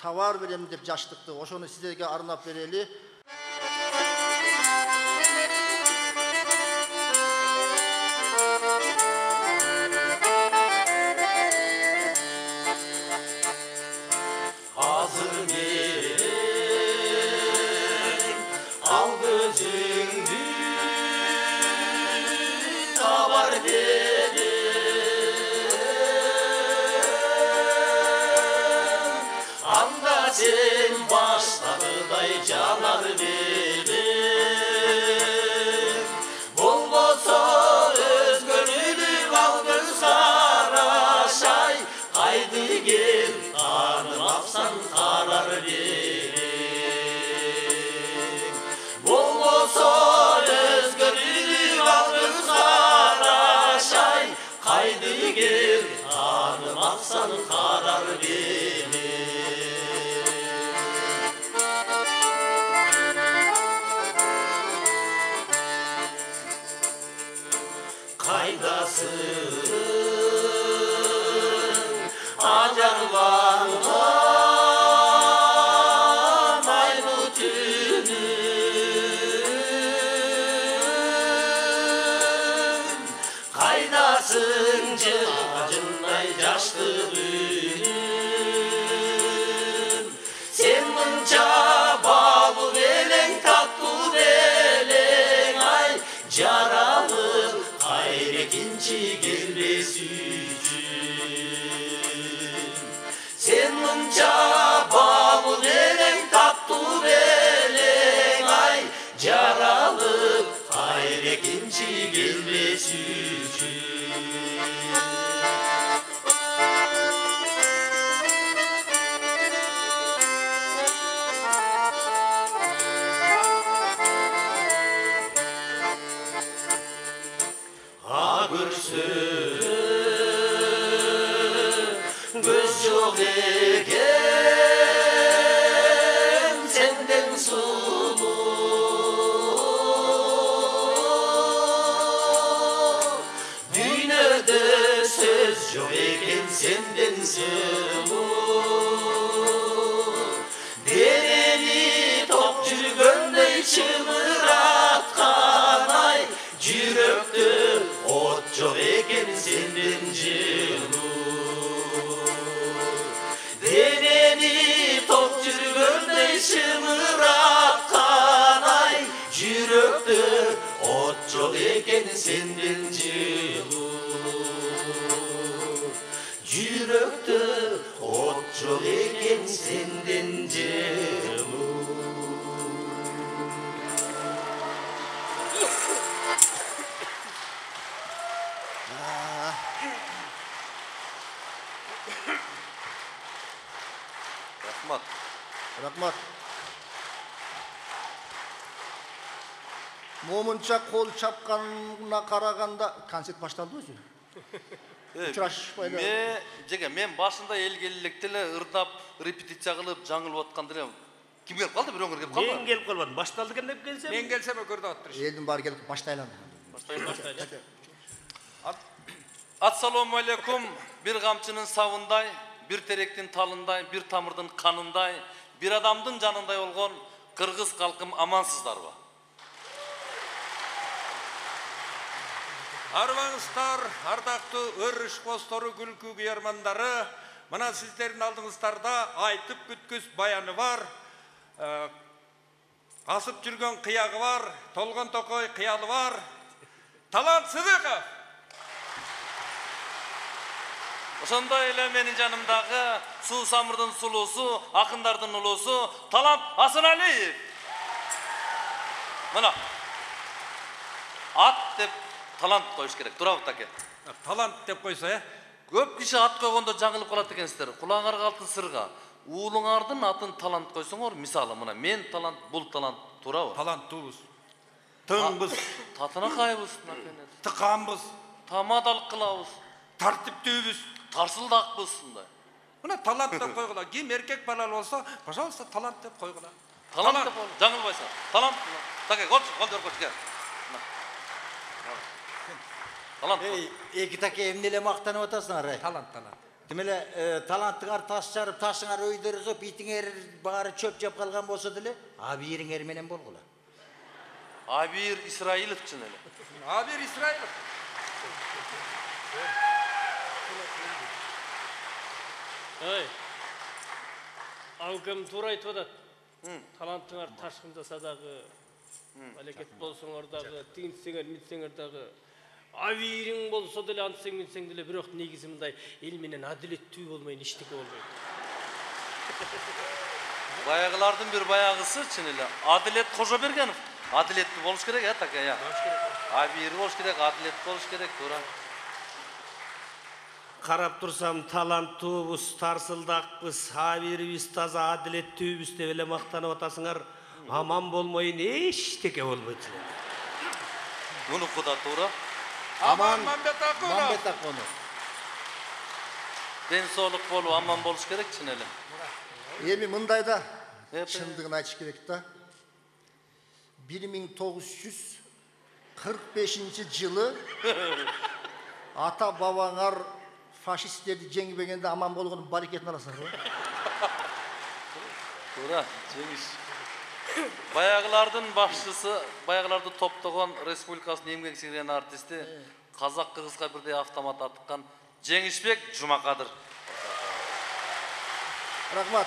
товар берем деп жаштыкты. Ошону сиздерге арнап берели. Sen başladıday canar verir Bulbosa öz gönülü kaldır saraşay Haydi gel tanımapsan karar verir Bulbosa öz gönülü kaldır saraşay Haydi gel tanımapsan karar verir Acarlangan aylı tünüm Kaydasın acınay yaşlı günüm Sen mınca balı beleng tatlı beleng ay Jaralı hayrekinci gelmez Sen mınca balı beleng tatlı beleng ay Jaralı hayrekinci gelmez Göz yok eken senden sulu Dünyada söz yok eken senden sulu Dereli top жүргөндöй çımıratkan ay Жүрөктө от жоқ eken senden жылуу Deneni top жүргөндöй çımıratkan ay Жүрөктө от жоқ eken senden жылуу Жүрөктө от жоқ eken senden жылуу Рахмат. Момунча кол чапканына караганда концерт башталды өзү. Учурашпайды. Мен башында элгелиликти эле ырдап, репетиция кылып, жаңылып атканда эле ким келип калды? Бирөө келип калды. Мен келип калбадым. Башталды экен деп келсем. Мен келсем көрдү аттыр. Элдин баары келип баштайлан. Ассаламу алейкум. Bir камчынын сабындай, bir теректин талындай, bir тамырдын канындай, bir адамдын жанындай болгон кыргыз калкым амансыздарбы? Арбаңыздар, ардактуу өрүш постору күлкү күйөрмандары, мына сиздердин алдыңыздарда айтып күткүс баяны бар. Асып жүргөн кыягы бар, толгон токой кыялы бар. Талант Сыдыков. Ошондой эле менин жанымдагы суу самырдын сулуусу, акындардын улуусу Талант Асыналиев. Мына. Ат деп талант коюш керек. Турабы таке. Талант деп койсо, Көп киши ат койгондо жаңылып калат экенсиздер. Кулаңарга алтын сырга. Уулуңардын атын талант койсоңор, мисалы мына мен талант, бул талант, турабы? таланттуубуз. Тыңбыз, Татынакайбыз, тыканбыз, тамадалык кылабыз, тартиптүүбүз. тарсылдакпыз мындай. Мына талант деп койгула. Ким эркек балал болсо, пожалуйста, талант деп койгула. Талант деп жаңылбайсың. Талант. Таке, гол өркөт кел. Талант. Эки таке эмне эле мактанып атасыңар? Талант. Демеле таланттыңар таш жарып, ташыңар өйдөрүзөп, итиңер баары чөп жеп калган болсо деле, абийириңер менен болгула. Абир Исраилов чын эле. Абир Исраилов. Ой. Алкым тура айтып атат. Таланттыңар ташкындаса дагы, малекет болсоңор дагы, тигинсеңер, митсеңер дагы, абийириң болсо деле, антсең, митсең деле, бирок негизи мындай эл менен адилеттүү болмойн, эчтеке болбойт. Баягылардын бир баягысы чын эле. Адилет Кожобергенов. Адилеттүү болуш керек, так я. Абийир болуш керек, адилет болуш керек, туура. Карап турсам таланттуубуз, тарсылдакпыз, абийирибиз таза, адилеттүүбүз деп эле мактанып атасыңар. Аман болмойн, эчтеке болбойт. Мунуку да туура. Аман Мамбетакунов. Мамбетакунов. Ден соолук болуп, аман болуш керек чын эле. Эми мындай да Эпе. чындыгын айтыш керек да. 1945 жылы ата бабаңар фашисттерди жеңбегенде аман болгонун барекетин аласыңар го. Туура, жеңиш. Баягылардын башчысы, баягыларды топтогон республикасынын эмгек сиңирген артисти, казак кыргызга бирдей автомат атыккан Жеңишбек Жумакадыр. Рахмат.